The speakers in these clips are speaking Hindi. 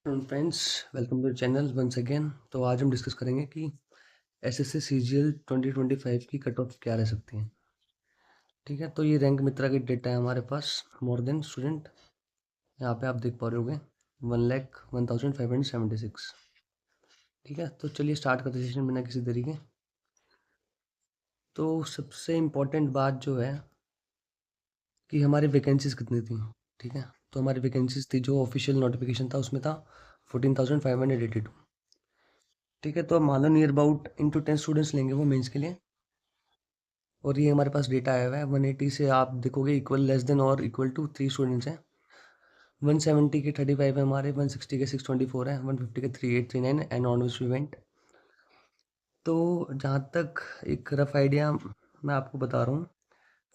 Friends, welcome to channel once again. तो आज हम डिस्कस करेंगे कि एसएससी सीजीएल 2025 की कट ऑफ क्या रह सकती है। ठीक है, तो ये रैंक मित्रा की डेटा है हमारे पास। मोर देन स्टूडेंट यहाँ पे आप देख पा रहे होगे 1,01,576। ठीक है, तो चलिए स्टार्ट करते हैं सेशन बिना किसी देरी के। तो सबसे इम्पोर्टेंट बात जो है कि हमारी वैकेंसीज कितनी थी। ठीक है, तो हमारी वैकेंसीज थी जो ऑफिशियल नोटिफिकेशन था उसमें था 14,582। ठीक है, तो अब मान लो नियर अबाउट इंटू 10 स्टूडेंट्स लेंगे वो मेंस के लिए। और ये हमारे पास डेटा आया हुआ है 180 से आप देखोगे इक्वल लेस देन और इक्वल टू 3 स्टूडेंट्स हैं। 170 के 35 है हमारे, 160 के 624 है, 150 के 3839 and on which we went. तो जहाँ तक एक रफ आइडिया मैं आपको बता रहा हूँ,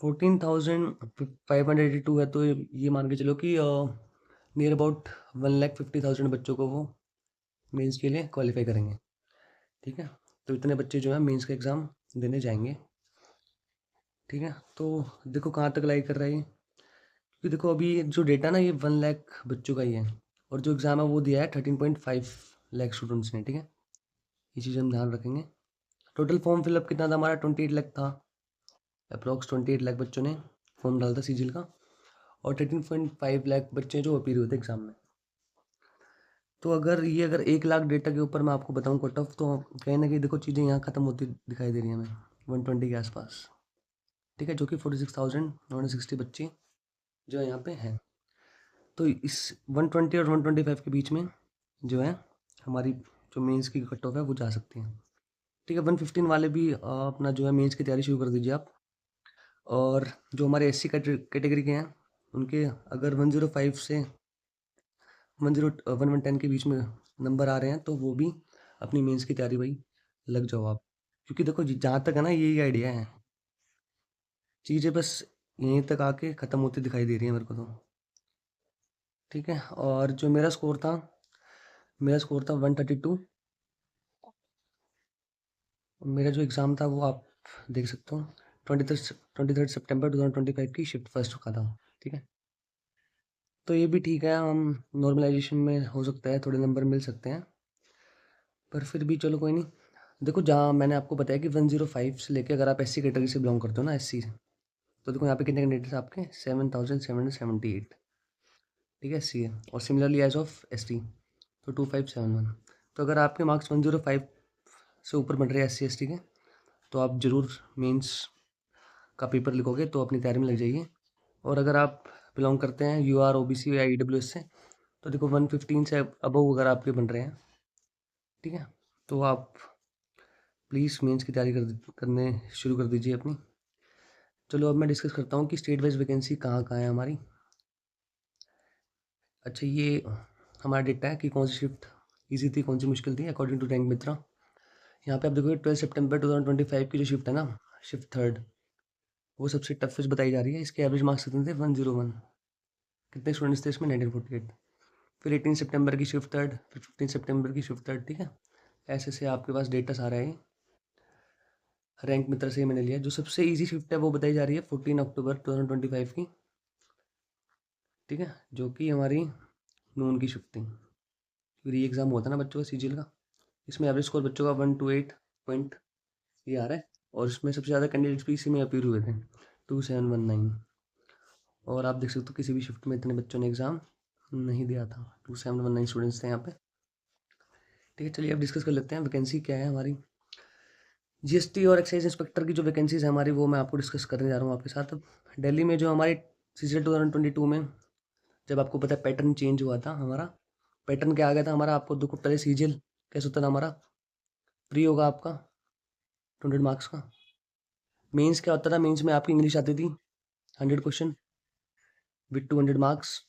14,582 है। तो ये मान के चलो कि नियर अबाउट 1,50,000 बच्चों को वो मेंस के लिए क्वालिफाई करेंगे। ठीक है, तो इतने बच्चे जो है मेंस का एग्ज़ाम देने जाएंगे। ठीक है, तो देखो कहाँ तक लाई कर रहा है ये। क्योंकि देखो अभी जो डेटा ना ये 1 लाख बच्चों का ही है, और जो एग्ज़ाम है वो दिया है 13.5 लाख स्टूडेंट्स ने। ठीक है, ये चीज़ हम ध्यान रखेंगे। टोटल फॉर्म फिलअप कितना था हमारा? 28 लाख था। अप्रॉक्स 28 लाख बच्चों ने फॉर्म डाला था सीजीएल का, और 13.5 लाख बच्चे जो अपीयर हुए थे एग्ज़ाम में। तो अगर 1 लाख डेटा के ऊपर मैं आपको बताऊँ कट ऑफ, तो कहीं ना कहीं देखो चीज़ें यहाँ ख़त्म होती दिखाई दे रही हैं हमें 120 के आसपास। ठीक है, जो कि 46,960 बच्चे जो यहाँ पे हैं। तो इस 120 और 125 के बीच में जो है हमारी जो मेंस की कट ऑफ है वो जा सकती है। ठीक है, 115 वाले भी अपना जो है मेंस की तैयारी शुरू कर दीजिए आप। और जो हमारे एससी कैटेगरी के हैं उनके अगर 105 से 110 के बीच में नंबर आ रहे हैं तो वो भी अपनी मेंस की तैयारी भाई लग जाओ आप। क्योंकि देखो जहाँ तक है ना यही आइडिया है, चीज़ें बस यहीं तक आके ख़त्म होती दिखाई दे रही है मेरे को तो। ठीक है, और जो मेरा स्कोर था 132। मेरा जो एग्ज़ाम था वो आप देख सकते हो 23 सितंबर 2025 की शिफ्ट फर्स्ट का था। ठीक है, तो ये भी ठीक है, हम नॉर्मलाइजेशन में हो सकता है थोड़े नंबर मिल सकते हैं, पर फिर भी चलो कोई नहीं। देखो जहाँ मैंने आपको बताया कि 105 से लेके अगर आप एससी कैटेगरी से बिलोंग करते हो ना, एससी से, तो देखो यहाँ पे कितने कैंडिडेट्स आपके 7,778। ठीक है, एससी है। और सिमिलरली एज ऑफ एसटी तो 2571। तो अगर आपके मार्क्स 105 से ऊपर बन रहे हैं एससी एसटी के, तो आप ज़रूर मेंस का पेपर लिखोगे तो अपनी तैयारी में लग जाइए। और अगर आप बिलोंग करते हैं यूआर ओबीसी या ईडब्ल्यूएस से, तो देखो 115 से अबव अगर आपके बन रहे हैं, ठीक है, तो आप प्लीज़ मेंस की तैयारी करने शुरू कर दीजिए अपनी। चलो अब मैं डिस्कस करता हूँ कि स्टेट वाइज वैकेंसी कहाँ कहाँ है हमारी। अच्छा, ये हमारा डेटा है कि कौन सी शिफ्ट ईजी थी कौन सी मुश्किल थी अकॉर्डिंग टू रैंक मित्रा। यहाँ पे आप देखोगे 12 सितंबर 2025 की जो शिफ्ट है ना, शिफ्ट थर्ड, वो सबसे टफेस्ट बताई जा रही है। इसके एवरेज मार्क्स कितने थे? 101। कितने स्टूडेंट्स थे इसमें? 1948। फिर 18 सितंबर की शिफ्ट थर्ड, फिर 15 सितंबर की शिफ्ट थर्ड। ठीक है, ऐसे से आपके पास डेटा सारा है। रैंक मित्र से ही मैंने लिया। जो सबसे इजी शिफ्ट है वो बताई जा रही है 14 अक्टूबर 2025 की। ठीक है, जो कि हमारी नून की शिफ्ट थी। फिर ये एग्ज़ाम हुआ था ना बच्चों का सीजीएल का, इसमें एवरेज स्कोर बच्चों का 128 पॉइंट ये आ रहा है। और इसमें सबसे ज़्यादा कैंडिडेट्स भी इसी में अपीयर हुए थे 2719। और आप देख सकते हो किसी भी शिफ्ट में इतने बच्चों ने एग्ज़ाम नहीं दिया था, 2719 स्टूडेंट्स थे यहाँ पे। ठीक है, चलिए अब डिस्कस कर लेते हैं वैकेंसी क्या है हमारी। जीएसटी और एक्साइज इंस्पेक्टर की जो वैकेंसीज है हमारी वो मैं आपको डिस्कस करने जा रहा हूँ आपके साथ। दिल्ली में जो हमारी सीजीएल 2022 में, जब आपको पता है पैटर्न चेंज हुआ था हमारा, पैटर्न क्या आ गया था हमारा, आपको देखो पहले सीजीएल कैसे होता था हमारा, प्री होगा आपका 200 मार्क्स का। मेंस क्या होता था? मेंस में आपकी इंग्लिश आती थी 100 क्वेश्चन विथ 200 मार्क्स।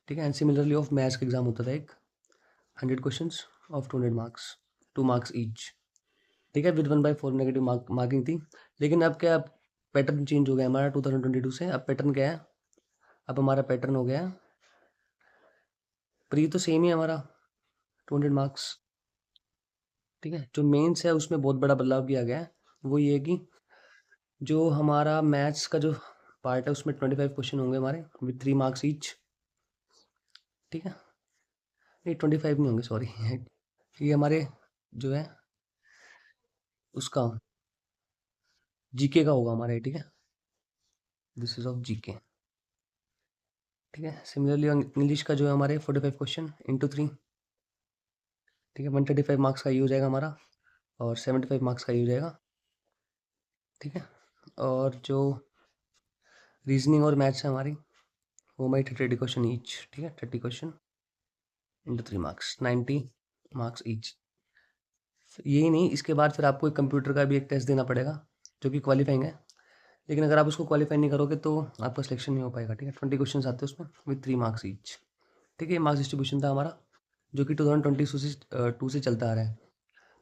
ठीक है, एंड सिमिलरली ऑफ मैथ्स का एग्जाम होता था एक 100 question of 200 marks, 2 marks each. ठीक है, विद 1/4 नेगेटिव मार्किंग थी। लेकिन अब क्या, पैटर्न चेंज हो गया हमारा 2022 से। अब पैटर्न क्या है? अब हमारा पैटर्न हो गया, प्री तो सेम ही है हमारा 200 मार्क्स। ठीक है, जो मेंस है उसमें बहुत बड़ा बदलाव किया गया है। वो ये है कि जो हमारा मैथ्स का जो पार्ट है उसमें 25 क्वेश्चन होंगे हमारे विथ 3 मार्क्स ईच। ठीक है, नहीं 25 नहीं होंगे, सॉरी। ये हमारे जो है उसका जीके का होगा हमारा ये, ठीक है। दिस इज ऑफ जीके, ठीक है। सिमिलरली इंग्लिश का जो है हमारे 45 क्वेश्चन इंटू 3, ठीक है। 135 मार्क्स का ये हो जाएगा हमारा, और 75 मार्क्स का ये हो जाएगा, ठीक है। और जो रीजनिंग और मैथ्स है हमारी, वो हमारी 30 क्वेश्चन ईच, ठीक है। 30 question into 3 marks, 90 marks each. यही नहीं, इसके बाद फिर आपको एक कंप्यूटर का भी एक टेस्ट देना पड़ेगा, जो कि क्वालिफाइंग है। लेकिन अगर आप उसको क्वालिफाई नहीं करोगे तो आपका सिलेक्शन नहीं हो पाएगा, ठीक है। 20 क्वेश्चन आते हैं उसमें विद 3 मार्क्स ईच, ठीक है। मार्क्स डिस्ट्रीब्यूशन था हमारा, जो कि 2022 से चलता आ रहा है।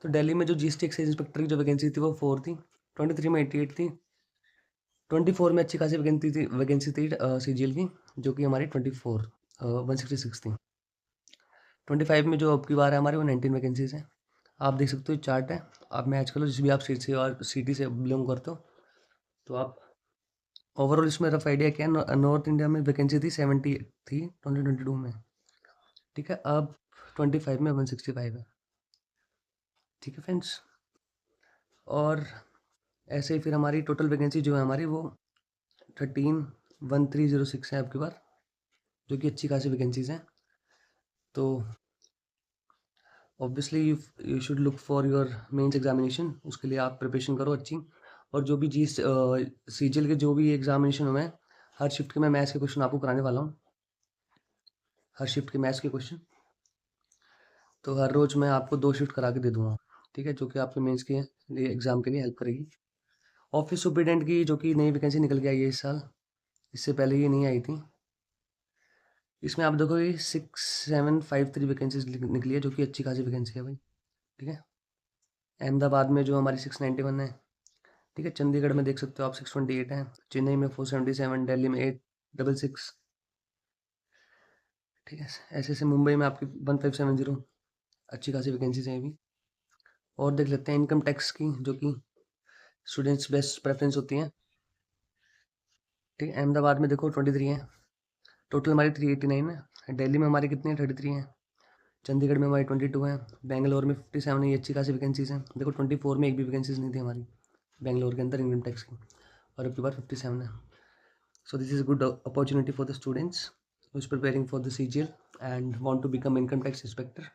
तो दिल्ली में जो जीएसटी एक्साइज इंस्पेक्टर की जो वैकेंसी थी वो 4 थी, 23 में 88 थी, 24 में अच्छी खासी वैकेंसी थी सीजीएल की, जो कि हमारी 166 थी। 25 में जो अब की बार है हमारी, वो 19 वैकेंसीज हैं। आप देख सकते हो चार्ट है, आप मैच कर लो जिस भी आप सीट से और सिटी से बिलोंग करते हो, तो आप ओवरऑल इसमें रफ आइडिया क्या है। नॉर्थ इंडिया में वैकेंसी थी 70 थी 2022 में, ठीक है। अब 25 में 165 है, ठीक है फ्रेंड्स। और ऐसे ही फिर हमारी टोटल वैकेंसी जो है हमारी, वो 13,1,306 है आपकी बार, जो कि अच्छी खासी वैकेंसीज हैं। तो obviously you should look for your mains examination, उसके लिए आप प्रिपरेशन करो अच्छी। और जो भी जी सीजीएल के जो भी एग्जामिनेशन हुए हैं, हर शिफ्ट के मैं मैथ्स के क्वेश्चन आपको कराने वाला हूँ, हर शिफ्ट के मैथ्स के क्वेश्चन। तो हर रोज़ मैं आपको 2 शिफ्ट करा के दे दूँगा, ठीक है, जो कि आपके मेंस के लिए एग्ज़ाम के लिए हेल्प करेगी। ऑफिस सुपरिटेंडेंट की जो कि नई वैकेंसी निकल के आई है इस साल, इससे पहले ये नहीं आई थी। इसमें आप देखोगे 6753 वैकेंसीज निकली है, जो कि अच्छी खासी वैकेंसी है भाई, ठीक है। अहमदाबाद में जो हमारी 691 है, ठीक है। चंडीगढ़ में देख सकते हो आप 628 है, चेन्नई में 477, दिल्ली में 866, ठीक है। ऐसे ऐसे मुंबई में आपकी 1570, अच्छी खासी वैकेंसीज हैं ये भी। और देख लेते हैं इनकम टैक्स की, जो कि स्टूडेंट्स बेस्ट प्रेफरेंस होती हैं, ठीक है। अहमदाबाद में देखो 23 है, टोटल हमारी 389 है। दिल्ली में हमारी कितनी है, 33 है। चंडीगढ़ में हमारी 22 है। बेंगलोर में 57 है, ये अच्छी खासी वैकेंसीज हैं। देखो 24 में एक भी वैकेंसीज नहीं थी हमारी बेंगलोर के अंदर इनकम टैक्स की, और अब की बार 57 है। So this is a good opportunity for the students who is preparing for the CGL and want to become income tax inspector,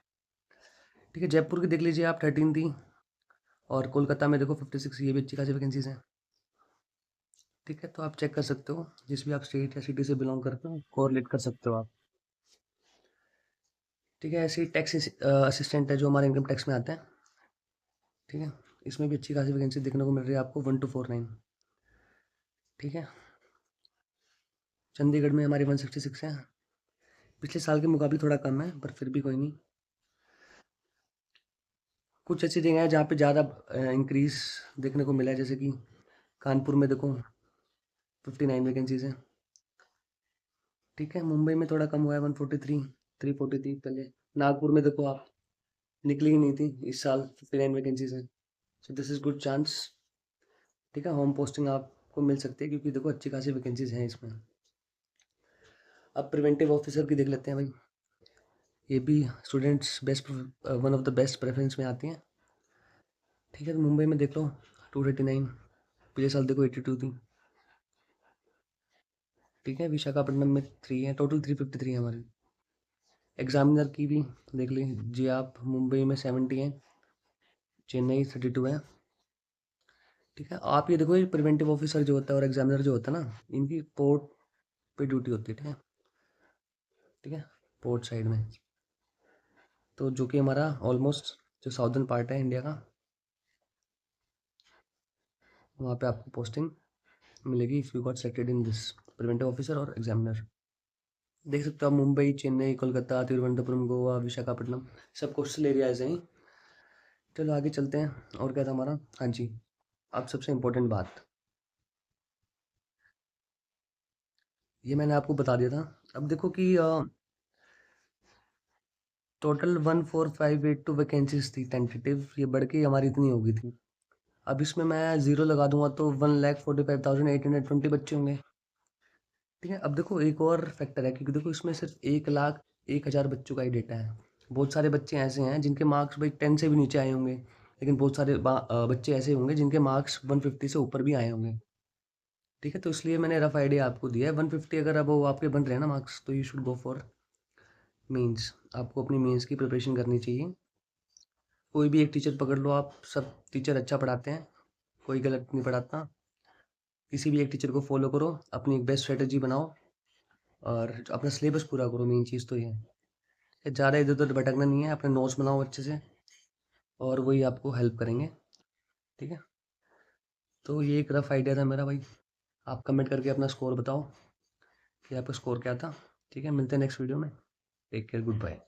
ठीक है। जयपुर की देख लीजिए आप, 13 थी, और कोलकाता में देखो 56, ये भी अच्छी खासी वैकेंसीज हैं, ठीक है। तो आप चेक कर सकते हो, जिस भी आप स्टेट या सिटी से बिलोंग करते हो कोरिलेट कर सकते हो आप, ठीक है। ऐसे ही टैक्स असिस्टेंट है जो हमारे इनकम टैक्स में आता है, ठीक है। इसमें भी अच्छी खासी वैकेंसी देखने को मिल रही है आपको, 1249, ठीक है। चंडीगढ़ में हमारी 166 है, पिछले साल के मुकाबले थोड़ा कम है, पर फिर भी कोई नहीं। कुछ ऐसी जगह है जहाँ पे ज़्यादा इंक्रीज देखने को मिला है, जैसे कि कानपुर में देखो 59 वैकेंसीज हैं, ठीक है। मुंबई में थोड़ा कम हुआ है, 143, 343 पहले। नागपुर में देखो आप, निकली ही नहीं थी इस साल, 59 वैकेंसीज हैं। So this is good chance, ठीक है। होम पोस्टिंग आपको मिल सकती है, क्योंकि देखो अच्छी खासी वैकेंसीज हैं इसमें। अब प्रिवेंटिव ऑफिसर की देख लेते हैं भाई, ये भी students best, one of the best preference में आती हैं, ठीक है। तो मुंबई में देख लो 239, पिछले साल देखो 82 थी, ठीक है। विशाखापट्टनम में 3 है, टोटल 353 है हमारी। एग्जामिनर की भी देख लीजिए आप, मुंबई में 70 है, चेन्नई 32 है, ठीक है। आप ये देखो, ये प्रिवेंटिव ऑफिसर जो होता है और एग्जामिनर जो होता है ना, इनकी पोर्ट पे ड्यूटी होती है, ठीक है, ठीक है, पोर्ट साइड में। तो जो कि हमारा ऑलमोस्ट जो साउदर्न पार्ट है इंडिया का, वहाँ पे आपको पोस्टिंग मिलेगी if you got selected in this preventive officer और एग्जामिनर। देख सकते हो आप, मुंबई, चेन्नई, कोलकाता, तिरुवनंतपुरम, गोवा, विशाखापट्टनम, सब कोस्टल एरियाज हैं। चलो आगे चलते हैं। और क्या था हमारा, हाँ जी, अब सबसे इम्पोर्टेंट बात, ये मैंने आपको बता दिया था। अब देखो कि टोटल 14582 वैकेंसीज थी टेंटेटिव, ये बढ़ के हमारी इतनी हो गई थी। अब इसमें मैं ज़ीरो लगा दूंगा तो 1,45,820 बच्चे होंगे, ठीक है। अब देखो एक और फैक्टर है, क्योंकि देखो इसमें सिर्फ 1,01,000 बच्चों का ही डेटा है, बहुत सारे बच्चे ऐसे हैं जिनके मार्क्स भाई 10 से भी नीचे आए होंगे, लेकिन बहुत सारे बच्चे ऐसे होंगे जिनके मार्क्स 150 से ऊपर भी आए होंगे। ठीक है, तो इसलिए मैंने रफ आइडिया आपको दिया है। 150 अगर अब वो आपके बन रहे हैं ना मार्क्स, तो you should go for mains. आपको अपनी मेंस की प्रिपरेशन करनी चाहिए। कोई भी एक टीचर पकड़ लो आप, सब टीचर अच्छा पढ़ाते हैं, कोई गलत नहीं पढ़ाता। किसी भी एक टीचर को फॉलो करो, अपनी एक बेस्ट स्ट्रेटजी बनाओ और अपना सिलेबस पूरा करो। मेन चीज़ तो ये है, ज़्यादा इधर उधर भटकना नहीं है। अपने नोट्स बनाओ अच्छे से और वही आपको हेल्प करेंगे। ठीक है, तो ये एक रफ आइडिया था मेरा भाई। आप कमेंट करके अपना स्कोर बताओ कि आपका स्कोर क्या था। ठीक है, मिलते हैं नेक्स्ट वीडियो में। Take care, good bye.